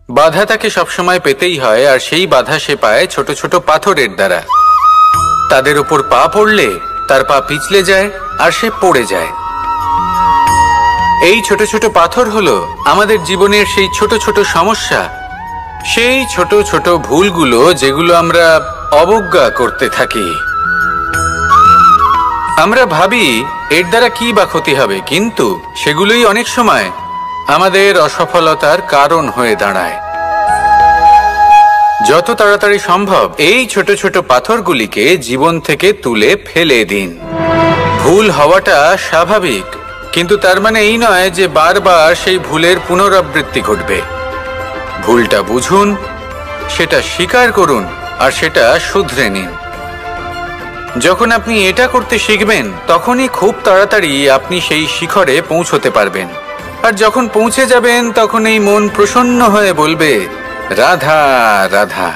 বাধা তাকে সবসময় পেতেই হয়, আর সেই বাধা সে পায় ছোট ছোট পাথরের দ্বারা। তাদের উপর পা পড়লে তার পা পিছলে যায় আর সে পড়ে যায়। এই ছোট ছোট পাথর হলো আমাদের জীবনের সেই ছোট ছোট সমস্যা, সেই ছোট ছোট ভুলগুলো যেগুলো আমরা অবজ্ঞা করতে থাকি। আমরা ভাবি এর দ্বারা কি বা ক্ষতি হবে, কিন্তু সেগুলোই অনেক সময় আমাদের অসফলতার কারণ হয়ে দাঁড়ায়। যত তাড়াতাড়ি সম্ভব এই ছোট ছোট পাথরগুলিকে জীবন থেকে তুলে ফেলে দিন। ভুল হওয়াটা স্বাভাবিক, কিন্তু তার মানে এই নয় যে বারবার সেই ভুলের পুনরাবৃত্তি ঘটবে। ভুলটা বুঝুন, সেটা স্বীকার করুন আর সেটা শুধরে নিন। যখন আপনি এটা করতে শিখবেন, তখনই খুব তাড়াতাড়ি আপনি সেই শিখরে পৌঁছতে পারবেন। আর যখন পৌঁছে যাবেন, তখন এই মন প্রসন্ন হয়ে বলবে, রাধা রাধা।